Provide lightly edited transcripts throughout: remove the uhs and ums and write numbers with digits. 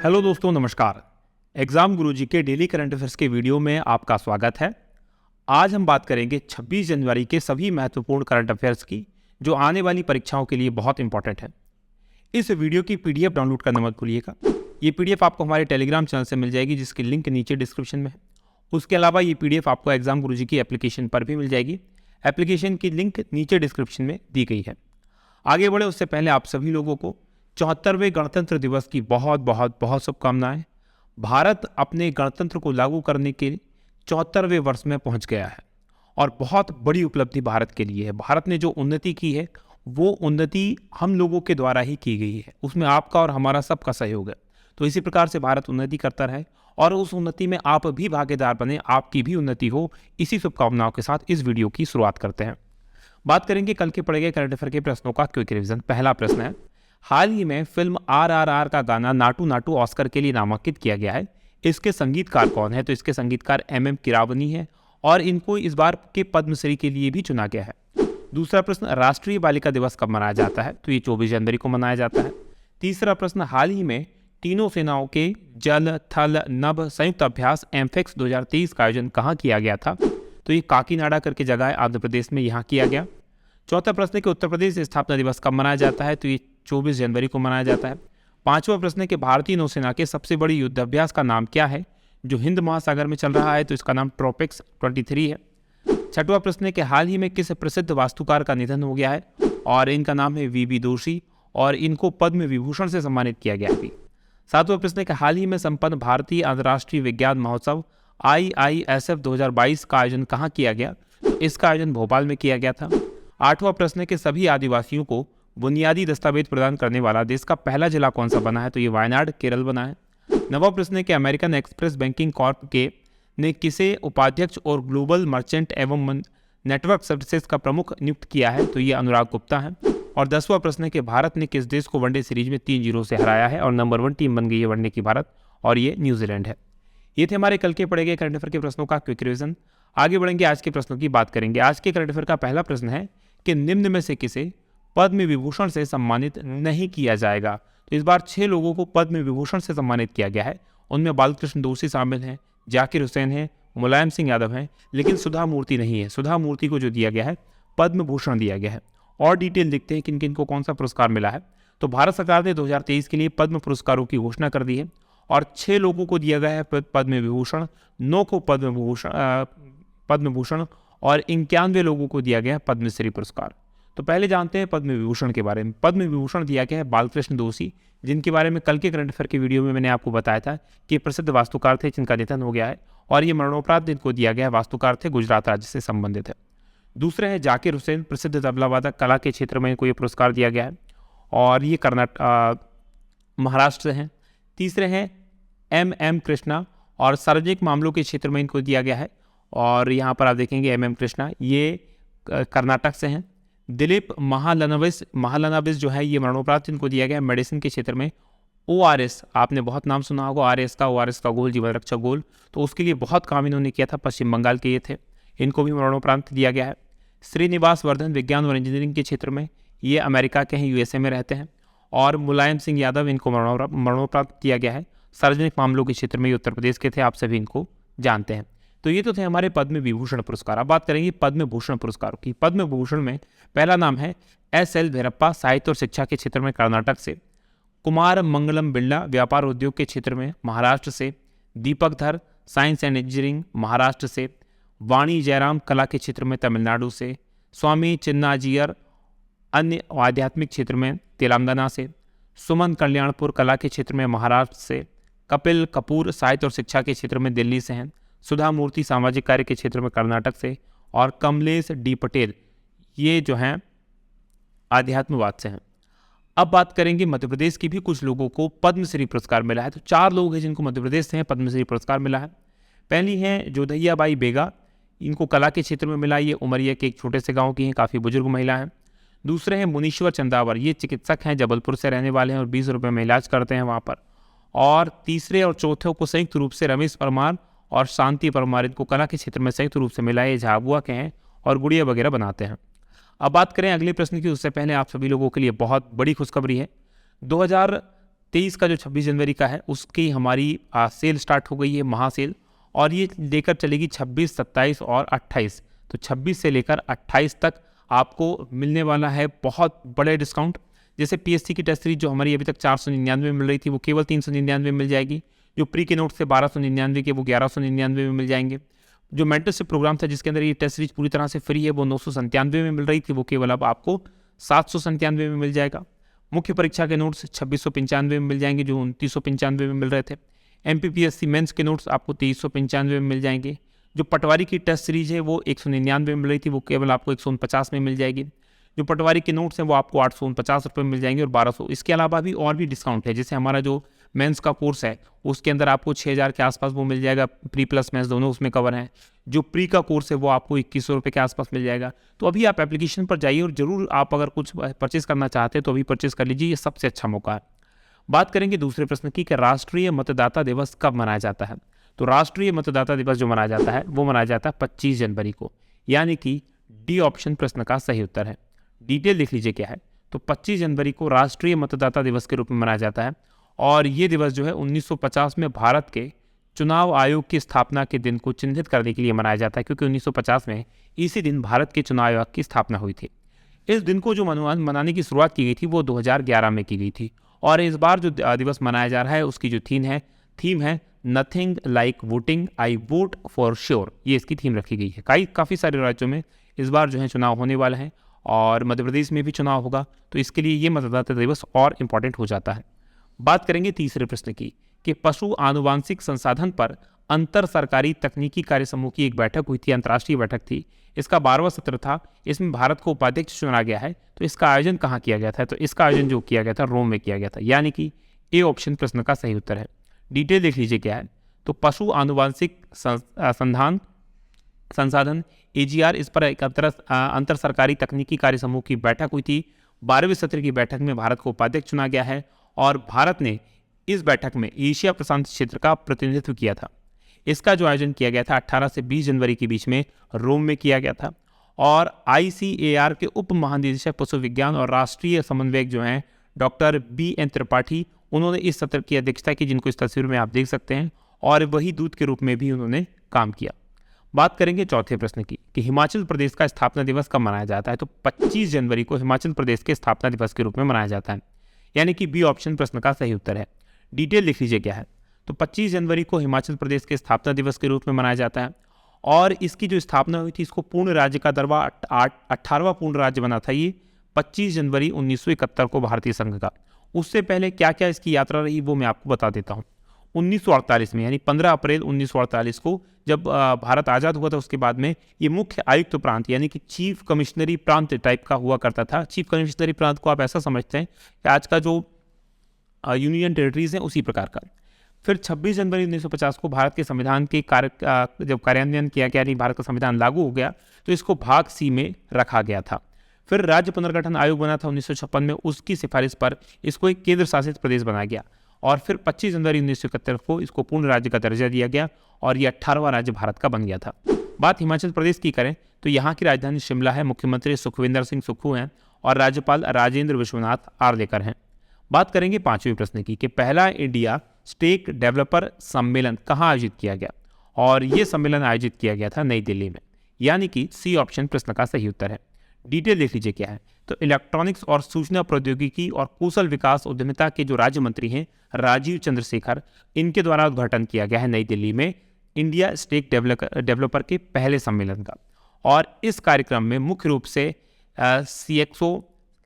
Hello दोस्तों, नमस्कार। Exam गुरुजी के डेली करंट अफेयर्स के वीडियो में आपका स्वागत है। आज हम बात करेंगे 26 जनवरी के सभी महत्वपूर्ण करंट अफेयर्स की, जो आने वाली परीक्षाओं के लिए बहुत इंपॉर्टेंट है। इस वीडियो की पीडीएफ डाउनलोड करना मत भूलिएगा। ये पीडीएफ आपको हमारे टेलीग्राम चैनल से मिल जाएगी, जिसकी लिंक नीचे डिस्क्रिप्शन में है। उसके अलावा ये पीडीएफ आपको एग्जाम गुरुजी की एप्लीकेशन पर भी मिल जाएगी। एप्लीकेशन की लिंक नीचे डिस्क्रिप्शन में दी गई है। आगे बढ़े उससे पहले आप सभी लोगों को 74वें गणतंत्र दिवस की बहुत बहुत बहुत शुभकामनाएं। भारत अपने गणतंत्र को लागू करने के 74वें वर्ष में पहुंच गया है और बहुत बड़ी उपलब्धि भारत के लिए है। भारत ने जो उन्नति की है वो उन्नति हम लोगों के द्वारा ही की गई है, उसमें आपका और हमारा सबका सहयोग है। तो इसी प्रकार से भारत उन्नति करता रहे और उस उन्नति में आप भी भागीदार बने, आपकी भी उन्नति हो। इसी शुभकामनाओं के साथ इस वीडियो की शुरुआत करते हैं। बात करेंगे कल के पढ़े गए करंट अफेयर के प्रश्नों का क्विक रिवीजन। पहला प्रश्न है, हाल ही में फिल्म RRR का गाना नाटू नाटू ऑस्कर के लिए नामांकित किया गया है। इसके संगीतकार कौन है? तो इसके संगीतकार MM कीरावनी है और इनको इस बार के पद्मश्री के लिए भी चुना गया है। दूसरा प्रश्न, राष्ट्रीय बालिका दिवस कब मनाया जाता है? तो ये 24 जनवरी को मनाया जाता है। तीसरा प्रश्न, हाल ही में तीनों सेनाओं के जल थल नभ संयुक्त अभ्यास एमफेक्स 2023 का आयोजन कहाँ किया गया था? तो ये काकीनाडा करके जगह है, आंध्र प्रदेश में, यहाँ किया गया। चौथा प्रश्न है कि उत्तर प्रदेश स्थापना दिवस कब मनाया जाता है? तो ये 24 जनवरी को मनाया जाता है। पांचवा प्रश्न है कि भारतीय नौसेना के सबसे बड़ी युद्धाभ्यास का नाम क्या है जो हिंद महासागर में चल रहा है? तो इसका नाम ट्रोपिक्स 23 है। छठवां प्रश्न है कि हाल ही में किस प्रसिद्ध वास्तुकार का निधन हो गया है? और इनका नाम है VB दोषी और इनको पद्म विभूषण से सम्मानित किया गया है। सातवां प्रश्न है कि हाल ही में संपन्न भारतीय अंतर्राष्ट्रीय विज्ञान महोत्सव IISF 2022 का आयोजन कहाँ किया गया? इसका आयोजन भोपाल में किया गया था। आठवां प्रश्न है कि सभी आदिवासियों को बुनियादी दस्तावेज प्रदान करने वाला देश का पहला जिला कौन सा बना है? तो ये वायनाड, केरल बना है। नवा प्रश्न है कि अमेरिकन एक्सप्रेस बैंकिंग कॉर्प के ने किसे उपाध्यक्ष और ग्लोबल मर्चेंट एवं नेटवर्क सर्विसेज का प्रमुख नियुक्त किया है? तो ये अनुराग गुप्ता है। और 10वां प्रश्न है कि भारत ने किस देश को वनडे सीरीज में 3-0 से हराया है और नंबर 1 टीम बन गई है वनडे की भारत, और ये न्यूजीलैंड है। ये थे हमारे कल के पढ़े गए करंट अफेयर के प्रश्नों का क्विक रिवीजन। आगे बढ़ेंगे, आज के प्रश्नों की बात करेंगे। आज के करंट अफेयर का पहला प्रश्न है कि निम्न में से किसे पद्म विभूषण से सम्मानित नहीं किया जाएगा? तो इस बार 6 लोगों को पद्म विभूषण से सम्मानित किया गया है। उनमें बालकृष्ण दोषी शामिल हैं, जाकिर हुसैन हैं, मुलायम सिंह यादव हैं, लेकिन सुधा मूर्ति नहीं है। सुधा मूर्ति को जो दिया गया है पद्म भूषण दिया गया है। और डिटेल देखते हैं किन किन को कौन सा पुरस्कार मिला है। तो भारत सरकार ने 2023 के लिए पद्म पुरस्कारों की घोषणा कर दी है और 6 लोगों को दिया गया है पद्म विभूषण, 9 को पद्म भूषण और 91 लोगों को दिया गया है पद्मश्री पुरस्कार। तो पहले जानते हैं पद्म विभूषण के बारे में। पद्म विभूषण दिया गया है बालकृष्ण दोषी, जिनके बारे में कल के करंट अफेयर के वीडियो में मैंने आपको बताया था कि प्रसिद्ध वास्तुकार थे जिनका निधन हो गया है और ये मरणोपरांत इनको दिया गया है। वास्तुकार थे, गुजरात राज्य से संबंधित है। दूसरे हैं जाकिर हुसैन, प्रसिद्ध तबला वादक, कला के क्षेत्र में इनको ये पुरस्कार दिया गया है और ये महाराष्ट्र से हैं। तीसरे हैं MM कृष्णा और सार्वजनिक मामलों के क्षेत्र में इनको दिया गया है और यहाँ पर आप देखेंगे MM कृष्णा, ये कर्नाटक से हैं। दिलीप महालनोबिस जो है ये मरणोपरांत इनको दिया गया है मेडिसिन के क्षेत्र में। ORS, आपने बहुत नाम सुना होगा ORS का गोल, जीवन रक्षक गोल, तो उसके लिए बहुत काम इन्होंने किया था। पश्चिम बंगाल के ये थे, इनको भी मरणोपरांत दिया गया है। श्रीनिवास वर्धन विज्ञान और इंजीनियरिंग के क्षेत्र में, ये अमेरिका के हैं, USA में रहते हैं। और मुलायम सिंह यादव, इनको मरणोपरांत दिया गया है। सार्वजनिक मामलों के क्षेत्र में ये उत्तर प्रदेश के थे, आप सभी इनको जानते हैं। तो ये तो थे हमारे पद्म विभूषण पुरस्कार। अब बात करेंगे पद्म भूषण पुरस्कारों की। पद्म भूषण में पहला नाम है SL भैरप्पा, साहित्य और शिक्षा के क्षेत्र में कर्नाटक से। कुमार मंगलम बिरला, व्यापार उद्योग के क्षेत्र में, महाराष्ट्र से। दीपक धर, साइंस एंड इंजीनियरिंग, महाराष्ट्र से। वाणी जयराम, कला के क्षेत्र में, तमिलनाडु से। स्वामी चिन्नाजियर, अन्य आध्यात्मिक क्षेत्र में, तेलंगाना से। सुमन कल्याणपुर, कला के क्षेत्र में, महाराष्ट्र से। कपिल कपूर, साहित्य और शिक्षा के क्षेत्र में, दिल्ली से हैं। सुधा मूर्ति, सामाजिक कार्य के क्षेत्र में, कर्नाटक से। और कमलेश D पटेल, ये जो हैं आध्यात्मवाद से हैं। अब बात करेंगे मध्य प्रदेश की भी कुछ लोगों को पद्मश्री पुरस्कार मिला है। तो 4 लोग हैं जिनको मध्य प्रदेश से पद्मश्री पुरस्कार मिला है। पहली हैं जोधैया बाई बेगा, इनको कला के क्षेत्र में मिला। ये उमरिया के एक छोटे से गाँव की हैं, काफ़ी बुजुर्ग महिला हैं। दूसरे हैं मुनीश्वर चंदावर, ये चिकित्सक हैं, जबलपुर से रहने वाले हैं और 20 रुपये में इलाज करते हैं वहाँ पर। और तीसरे और चौथे को संयुक्त रूप से रमेश परमार और शांति परमार, इनको कला के क्षेत्र में संयुक्त रूप से मिला। ये झाबुआ के हैं और गुड़िया वगैरह बनाते हैं। अब बात करें अगले प्रश्न की, उससे पहले आप सभी लोगों के लिए बहुत बड़ी खुशखबरी है। 23 का जो 26 जनवरी का है उसकी हमारी सेल स्टार्ट हो गई है, महासेल, और ये लेकर चलेगी 26, 27 और 28। तो 26 से लेकर 28 तक आपको मिलने वाला है बहुत बड़े डिस्काउंट। जैसे पीएससी की टेस्ट सीरीज जो हमारी अभी तक 499 में मिल रही थी वो केवल 399 में मिल जाएगी। जो प्री के नोट्स थे 1299 के वो 1199 में मिल जाएंगे। जो मेंटरशिप प्रोग्राम था जिसके अंदर ये टेस्ट सीरीज पूरी तरह से फ्री है वो 997 में मिल रही थी, वो केवल अब आपको 797 में मिल जाएगा। मुख्य परीक्षा के नोट्स 2695 में मिल जाएंगे जो 2995 में मिल रहे थे। एमपीपीएससी मेंस के नोट्स आपको 2395 में मिल जाएंगे। जो पटवारी की टेस्ट सीरीज है वो 199 में मिल रही थी, वो केवल आपको 149 में मिल जाएगी। जो पटवारी के नोट्स हैं वो आपको 849 रुपये में मिल जाएंगे और 1200। इसके अलावा भी और भी डिस्काउंट है, जैसे हमारा जो मेंस का कोर्स है उसके अंदर आपको 6000 के आसपास वो मिल जाएगा, प्री प्लस मेंस दोनों उसमें कवर हैं। जो प्री का कोर्स है वो आपको 2100 रुपये के आसपास मिल जाएगा। तो अभी आप एप्लीकेशन पर जाइए और ज़रूर आप अगर कुछ परचेज़ करना चाहते हैं तो अभी परचेज़ कर लीजिए, ये सबसे अच्छा मौका है। बात करेंगे दूसरे प्रश्न की कि राष्ट्रीय मतदाता दिवस कब मनाया जाता है। तो राष्ट्रीय मतदाता दिवस जो मनाया जाता है वो मनाया जाता है 25 जनवरी को, यानी कि डी ऑप्शन प्रश्न का सही उत्तर है। डिटेल लिख लीजिए क्या है। तो 25 जनवरी को राष्ट्रीय मतदाता दिवस के रूप में मनाया जाता है और ये दिवस जो है 1950 में भारत के चुनाव आयोग की स्थापना के दिन को चिन्हित करने के लिए मनाया जाता है, क्योंकि 1950 में इसी दिन भारत के चुनाव आयोग की स्थापना हुई थी। इस दिन को जो मनाने की शुरुआत की गई थी वो 2011 में की गई थी और इस बार जो दिवस मनाया जा रहा है उसकी जो थीम है nothing like voting, I vote for sure, ये इसकी थीम रखी गई है। काफ़ी सारे राज्यों में इस बार जो है चुनाव होने वाले हैं और मध्य प्रदेश में भी चुनाव होगा, तो इसके लिए ये मतदाता दिवस और इम्पॉर्टेंट हो जाता है। बात करेंगे तीसरे प्रश्न की कि पशु आनुवांशिक संसाधन पर अंतर सरकारी तकनीकी कार्य समूह की एक बैठक हुई थी, अंतर्राष्ट्रीय बैठक थी। इसका 12वां सत्र था, इसमें भारत को उपाध्यक्ष चुना गया है। तो इसका आयोजन कहाँ किया गया था? तो इसका आयोजन जो किया गया था रोम में किया गया था, यानी कि ए ऑप्शन प्रश्न का सही उत्तर है। डिटेल देख लीजिए क्या है। तो पशु आनुवांशिक संसाधन AGR, इस पर एक अंतर सरकारी तकनीकी कार्य समूह की बैठक हुई थी। 12वें सत्र की बैठक में भारत को उपाध्यक्ष चुना गया है और भारत ने इस बैठक में एशिया प्रशांत क्षेत्र का प्रतिनिधित्व किया था। इसका जो आयोजन किया गया था 18 से 20 जनवरी के बीच में रोम में किया गया था और ICAR के उप महानिदेशक पशु विज्ञान और राष्ट्रीय समन्वयक जो हैं डॉक्टर BN त्रिपाठी, उन्होंने इस सत्र की अध्यक्षता की, जिनको इस तस्वीर में आप देख सकते हैं, और वही दूत के रूप में भी उन्होंने काम किया। बात करेंगे चौथे प्रश्न की कि हिमाचल प्रदेश का स्थापना दिवस कब मनाया जाता है। तो 25 जनवरी को हिमाचल प्रदेश के स्थापना दिवस के रूप में मनाया जाता है, यानी कि बी ऑप्शन प्रश्न का सही उत्तर है। डिटेल लिख लीजिए क्या है। तो 25 जनवरी को हिमाचल प्रदेश के स्थापना दिवस के रूप में मनाया जाता है और इसकी जो स्थापना हुई थी, इसको पूर्ण राज्य का दर्वा 18वां पूर्ण राज्य बना था ये 25 जनवरी 1971 को भारतीय संघ का। उससे पहले क्या क्या इसकी यात्रा रही वो मैं आपको बता देता हूँ। 1948 में, यानी 15 अप्रैल 1948 को जब भारत आज़ाद हुआ था, उसके बाद में ये मुख्य आयुक्त प्रांत यानी कि चीफ कमिश्नरी प्रांत टाइप का हुआ करता था। चीफ कमिश्नरी प्रांत को आप ऐसा समझते हैं कि आज का जो यूनियन टेरिटरीज हैं उसी प्रकार का। फिर 26 जनवरी 1950 को भारत के संविधान के जब कार्यान्वयन किया गया, यानी भारत का संविधान लागू हो गया, तो इसको भाग C में रखा गया था। फिर राज्य पुनर्गठन आयोग बना था 1956 में, उसकी सिफारिश पर इसको एक केंद्र शासित प्रदेश बनाया गया और फिर 25 जनवरी 1971 को इसको पूर्ण राज्य का दर्जा दिया गया और ये 18वां राज्य भारत का बन गया था। बात हिमाचल प्रदेश की करें तो यहाँ की राजधानी शिमला है, मुख्यमंत्री सुखविंदर सिंह सुक्खू हैं और राज्यपाल राजेंद्र विश्वनाथ आर्लेकर हैं। बात करेंगे पांचवें प्रश्न की कि पहला इंडिया स्टेक डेवलपर सम्मेलन कहाँ आयोजित किया गया, और ये सम्मेलन आयोजित किया गया था नई दिल्ली में, यानी कि सी ऑप्शन प्रश्न का सही उत्तर है। डिटेल देख लीजिए क्या है। तो इलेक्ट्रॉनिक्स और सूचना प्रौद्योगिकी और कौशल विकास उद्यमिता के जो राज्य मंत्री हैं राजीव चंद्रशेखर, इनके द्वारा उद्घाटन किया गया है नई दिल्ली में इंडिया स्टेक डेवलपर के पहले सम्मेलन का। और इस कार्यक्रम में मुख्य रूप से CXO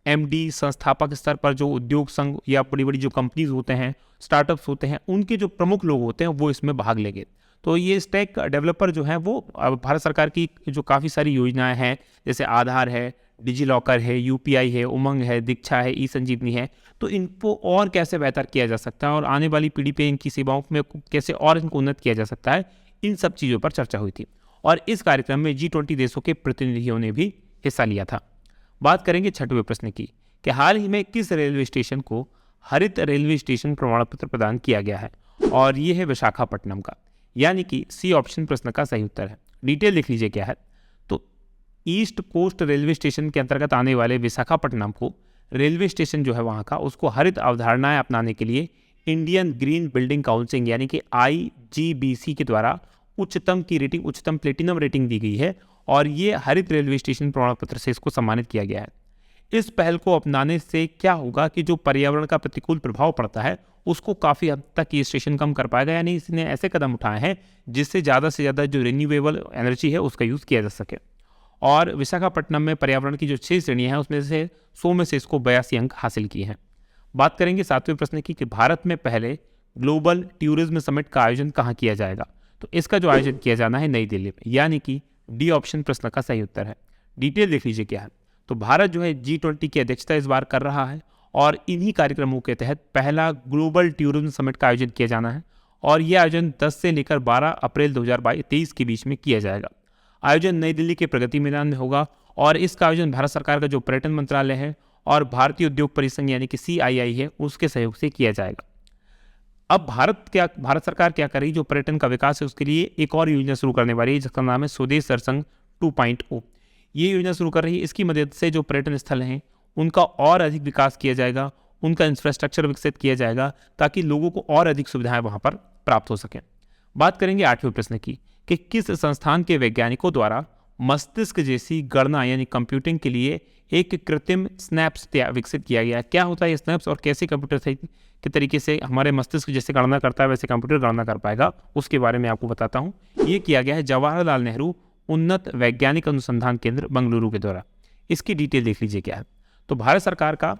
MD संस्थापक स्तर पर जो उद्योग संघ या बड़ी बड़ी जो कंपनीज होते हैं, स्टार्टअप्स होते हैं, उनके जो प्रमुख लोग होते हैं वो इसमें भाग लेंगे। तो ये स्टेक डेवलपर जो है वो भारत सरकार की जो काफ़ी सारी योजनाएं हैं, जैसे आधार है, डिजी लॉकर है, UPI है, उमंग है, दीक्षा है, ई-संजीवनी है, तो इनको और कैसे बेहतर किया जा सकता है और आने वाली पीढ़ी पे इनकी सेवाओं में कैसे और इनको उन्नत किया जा सकता है, इन सब चीज़ों पर चर्चा हुई थी। और इस कार्यक्रम में G20 देशों के प्रतिनिधियों ने भी हिस्सा लिया था। बात करेंगे छठवें प्रश्न की कि हाल ही में किस रेलवे स्टेशन को हरित रेलवे स्टेशन प्रमाण पत्र प्रदान किया गया है, और ये है विशाखापट्टनम का, यानी कि सी ऑप्शन प्रश्न का सही उत्तर है। डिटेल लिख लीजिए क्या है। तो ईस्ट कोस्ट रेलवे स्टेशन के अंतर्गत आने वाले विशाखापट्टनम को रेलवे स्टेशन जो है वहाँ का, उसको हरित अवधारणाएं अपनाने के लिए इंडियन ग्रीन बिल्डिंग काउंसिल यानी कि IGBC के द्वारा उच्चतम की रेटिंग, उच्चतम प्लेटिनम रेटिंग दी गई है और ये हरित रेलवे स्टेशन प्रमाण पत्र से इसको सम्मानित किया गया है। इस पहल को अपनाने से क्या होगा कि जो पर्यावरण का प्रतिकूल प्रभाव पड़ता है उसको काफ़ी हद तक ये स्टेशन कम कर पाएगा, यानी इसने ऐसे कदम उठाए हैं जिससे ज़्यादा से ज़्यादा जो रिन्यूएबल एनर्जी है उसका यूज़ किया जा सके। और विशाखापट्टनम में पर्यावरण की जो 6 श्रेणियाँ हैं उसमें से 100 में से इसको 82 अंक हासिल किए हैं। बात करेंगे 7वें प्रश्न की कि भारत में पहले ग्लोबल टूरिज्म समिट का आयोजन कहाँ किया जाएगा। तो इसका जो आयोजन किया जाना है नई दिल्ली में, यानी कि डी ऑप्शन प्रश्न का सही उत्तर है। डिटेल देख लीजिए क्या है। तो भारत जो है G20 की अध्यक्षता इस बार कर रहा है और इन्हीं कार्यक्रमों के तहत पहला ग्लोबल टूरिज्म समिट का आयोजन किया जाना है और यह आयोजन 10 से लेकर 12 अप्रैल 2023 के बीच में किया जाएगा। आयोजन नई दिल्ली के प्रगति मैदान में होगा और इसका आयोजन भारत सरकार का जो पर्यटन मंत्रालय है और भारतीय उद्योग परिसंघ यानी कि CII है उसके सहयोग से किया जाएगा। अब भारत सरकार क्या करेगी, जो पर्यटन का विकास है उसके लिए एक और योजना शुरू करने वाली है जिसका नाम है स्वदेश दर्शन 2.0। ये योजना शुरू कर रही है। इसकी मदद से जो पर्यटन स्थल हैं उनका और अधिक विकास किया जाएगा, उनका इंफ्रास्ट्रक्चर विकसित किया जाएगा ताकि लोगों को और अधिक सुविधाएं वहां पर प्राप्त हो सकें। बात करेंगे 8वें प्रश्न की कि किस संस्थान के वैज्ञानिकों द्वारा मस्तिष्क जैसी गणना यानी कंप्यूटिंग के लिए एक कृत्रिम स्नैप्स विकसित किया गया। क्या होता है ये स्नैप्स और कैसे कंप्यूटर के तरीके से हमारे मस्तिष्क जैसे गणना करता है वैसे कंप्यूटर गणना कर पाएगा, उसके बारे में आपको बताता हूँ। ये किया गया है जवाहरलाल नेहरू उन्नत वैज्ञानिक अनुसंधान केंद्र बेंगलुरु के द्वारा। इसकी डिटेल देख लीजिए क्या है। तो भारत सरकार का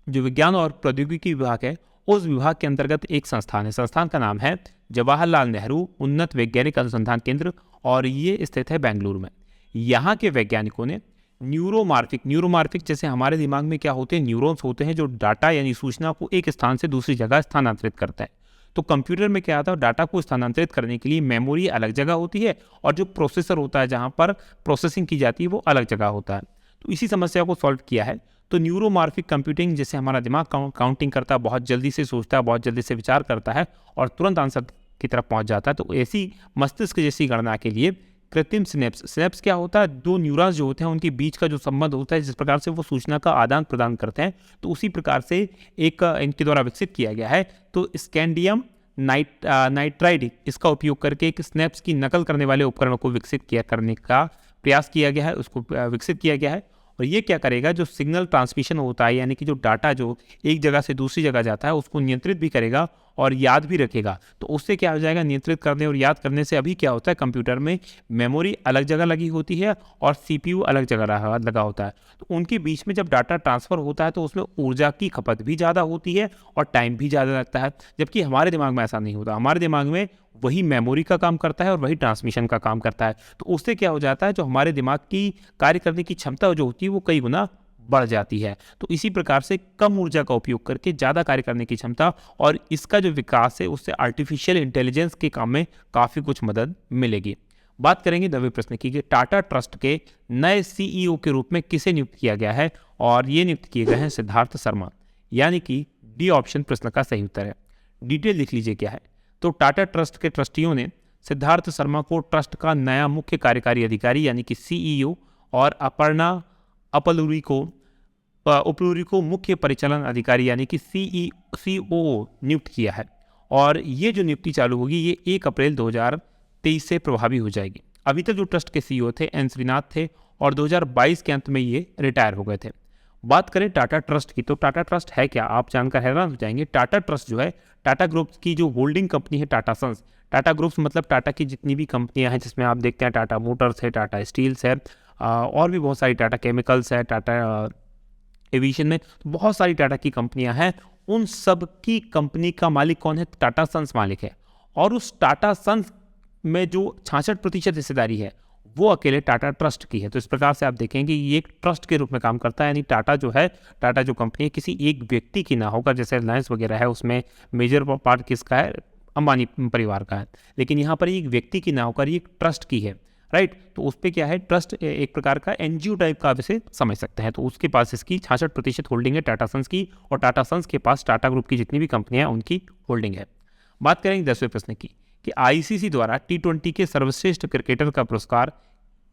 जो विज्ञान और प्रौद्योगिकी विभाग है उस विभाग के अंतर्गत एक संस्थान है। संस्थान का नाम है जवाहरलाल नेहरू उन्नत वैज्ञानिक अनुसंधान केंद्र और ये स्थित है बेंगलुरु में। यहाँ के वैज्ञानिकों ने न्यूरोमार्फिक जैसे हमारे दिमाग में क्या होते हैं, न्यूरॉन्स होते हैं जो डाटा यानी सूचना को एक स्थान से दूसरी जगह स्थानांतरित करता है। तो कंप्यूटर में क्या आता है, डाटा को स्थानांतरित करने के लिए मेमोरी अलग जगह होती है और जो प्रोसेसर होता है जहाँ पर प्रोसेसिंग की जाती है वो अलग जगह होता है। तो इसी समस्या को सॉल्व किया है। तो न्यूरोमार्फिक कंप्यूटिंग जैसे हमारा दिमाग काउंटिंग करता है, बहुत जल्दी से सोचता है, बहुत जल्दी से विचार करता है और तुरंत आंसर की तरफ पहुंच जाता है। तो ऐसी मस्तिष्क जैसी गणना के लिए कृत्रिम स्नैप्स क्या होता है, दो न्यूरॉन्स जो होते हैं उनके बीच का जो संबंध होता है, जिस प्रकार से वो सूचना का आदान प्रदान करते हैं, तो उसी प्रकार से एक इनके द्वारा विकसित किया गया है। तो स्कैंडियम नाइट्राइड इसका उपयोग करके एक स्नैप्स की नकल करने वाले उपकरणों को विकसित करने का प्रयास किया गया है, उसको विकसित किया गया है। और ये क्या करेगा, जो सिग्नल ट्रांसमिशन होता है यानी कि जो डाटा जो एक जगह से दूसरी जगह जाता है उसको नियंत्रित भी करेगा और याद भी रखेगा। तो उससे क्या हो जाएगा, नियंत्रित करने और याद करने से अभी क्या होता है, कंप्यूटर में मेमोरी अलग जगह लगी होती है और CPU अलग जगह लगा होता है। तो उनके बीच में जब डाटा ट्रांसफ़र होता है तो उसमें ऊर्जा की खपत भी ज़्यादा होती है और टाइम भी ज़्यादा लगता है, जबकि हमारे दिमाग में ऐसा नहीं होता। हमारे दिमाग में वही मेमोरी का काम करता है और वही ट्रांसमिशन का काम करता है। तो उससे क्या हो जाता है, जो हमारे दिमाग की कार्य करने की क्षमता जो होती है वो कई गुना बढ़ जाती है। तो इसी प्रकार से कम ऊर्जा का उपयोग करके ज़्यादा कार्य करने की क्षमता और इसका जो विकास है उससे आर्टिफिशियल इंटेलिजेंस के काम में काफ़ी कुछ मदद मिलेगी। बात करेंगे 9वें प्रश्न की कि टाटा ट्रस्ट के नए CEO के रूप में किसे नियुक्त किया गया है, और ये नियुक्त किए गए हैं सिद्धार्थ शर्मा, यानी कि डी ऑप्शन प्रश्न का सही उत्तर है। डिटेल लिख लीजिए क्या है। तो टाटा ट्रस्ट के ट्रस्टियों ने सिद्धार्थ शर्मा को ट्रस्ट का नया मुख्य कार्यकारी अधिकारी यानी कि CEO और अपर्णा उपलूरी को मुख्य परिचालन अधिकारी यानी कि COO नियुक्त किया है। और ये जो नियुक्ति चालू होगी ये 1 अप्रैल 2023 से प्रभावी हो जाएगी। अभी तक जो ट्रस्ट के CEO थे N श्रीनाथ थे और 2022 के अंत में ये रिटायर हो गए थे। बात करें टाटा ट्रस्ट की, तो टाटा ट्रस्ट है क्या, आप जानकर हैरान हो जाएंगे। टाटा ट्रस्ट जो है टाटा ग्रुप की जो होल्डिंग कंपनी है टाटा सन्स, टाटा ग्रुप्स मतलब टाटा की जितनी भी कंपनियां हैं जिसमें आप देखते हैं टाटा मोटर्स है, टाटा स्टील्स है और भी बहुत सारी टाटा केमिकल्स है, टाटा एविएशन में बहुत सारी टाटा की कंपनियां हैं। उन सब की कंपनी का मालिक कौन है, टाटा सन्स मालिक है। और उस टाटा सन्स में जो 66% हिस्सेदारी है वो अकेले टाटा ट्रस्ट की है। तो इस प्रकार से आप देखेंगे ये एक ट्रस्ट के रूप में काम करता है, यानी टाटा जो कंपनी है किसी एक व्यक्ति की ना होकर, जैसे रिलायंस वगैरह है उसमें मेजर पार्ट किसका है, अंबानी परिवार का है, लेकिन यहाँ पर एक व्यक्ति की ना होकर ये एक ट्रस्ट की है, राइट। तो उस पर क्या है, ट्रस्ट एक प्रकार का NGO टाइप का आप इसे समझ सकते हैं। तो उसके पास इसकी 66% होल्डिंग है टाटा सन्स की, और टाटा सन्स के पास टाटा ग्रुप की जितनी भी कंपनियां हैं उनकी होल्डिंग है। बात करेंगे 10वें प्रश्न की कि ICC द्वारा T20 के सर्वश्रेष्ठ क्रिकेटर का पुरस्कार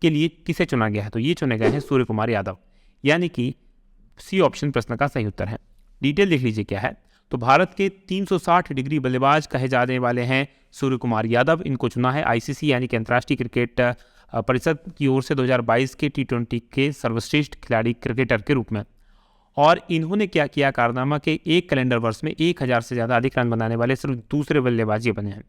के लिए किसे चुना गया है। तो ये चुने गए हैं सूर्य कुमार यादव, यानी कि सी ऑप्शन प्रश्न का सही उत्तर है। डिटेल देख लीजिए क्या है। तो भारत के 360 डिग्री बल्लेबाज कहे जाने वाले हैं सूर्य कुमार यादव। इनको चुना है आईसीसी यानी कि अंतर्राष्ट्रीय क्रिकेट परिषद की ओर से 2022 के T20 के सर्वश्रेष्ठ खिलाड़ी क्रिकेटर के रूप में। और इन्होंने क्या किया कारनामा के एक कैलेंडर वर्ष में 1000 से ज़्यादा अधिक रन बनाने वाले सिर्फ दूसरे बल्लेबाज ये बने हैं।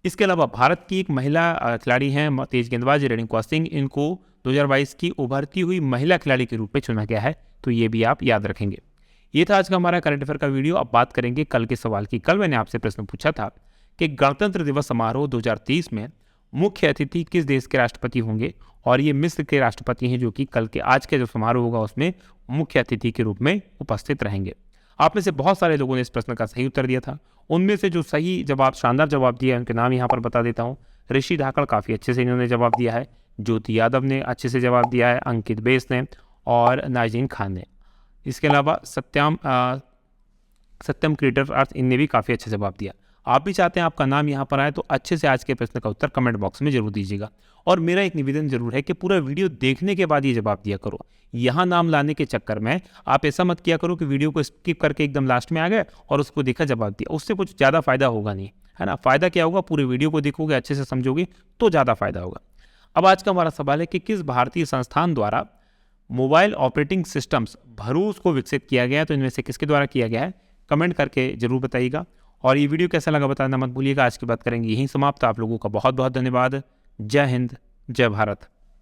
इसके अलावा भारत की एक महिला खिलाड़ी हैं तेज गेंदबाज रेणुका सिंह। इनको 2022 की उभरती हुई महिला खिलाड़ी के रूप में चुना गया है, तो ये भी आप याद रखेंगे। ये था आज का हमारा करंट अफेयर का वीडियो। अब बात करेंगे कल के सवाल की। कल मैंने आपसे प्रश्न पूछा था कि गणतंत्र दिवस समारोह 2030 में मुख्य अतिथि किस देश के राष्ट्रपति होंगे, और ये मिस्र के राष्ट्रपति हैं जो कि कल के आज के जो समारोह होगा उसमें मुख्य अतिथि के रूप में उपस्थित रहेंगे। आप में से बहुत सारे लोगों ने इस प्रश्न का सही उत्तर दिया था। उनमें से जो सही जवाब, शानदार जवाब दिया है, उनके नाम यहाँ पर बता देता हूँ। ऋषि धाकड़ काफ़ी अच्छे से इन्होंने जवाब दिया है, ज्योति यादव ने अच्छे से जवाब दिया है, अंकित बेस ने और नाजीन खान ने। इसके अलावा सत्यम क्रिएटर अर्थ, इनने भी काफ़ी अच्छे जवाब दिया। आप भी चाहते हैं आपका नाम यहाँ पर आए तो अच्छे से आज के प्रश्न का उत्तर कमेंट बॉक्स में जरूर दीजिएगा। और मेरा एक निवेदन जरूर है कि पूरा वीडियो देखने के बाद ये जवाब दिया करो। यहाँ नाम लाने के चक्कर में आप ऐसा मत किया करो कि वीडियो को स्किप करके एकदम लास्ट में आ गए और उसको देखा जवाब दिया, उससे कुछ ज़्यादा फायदा होगा नहीं, है ना। फ़ायदा क्या होगा, पूरे वीडियो को देखोगे, अच्छे से समझोगे तो ज़्यादा फायदा होगा। अब आज का हमारा सवाल है कि किस भारतीय संस्थान द्वारा मोबाइल ऑपरेटिंग सिस्टम्स भरूच को विकसित किया गया है। तो इनमें से किसके द्वारा किया गया है, कमेंट करके जरूर बताइएगा। और ये वीडियो कैसा लगा बताना मत भूलिएगा। आज की बात करेंगे यहीं समाप्त। आप लोगों का बहुत बहुत धन्यवाद। जय हिंद, जय भारत।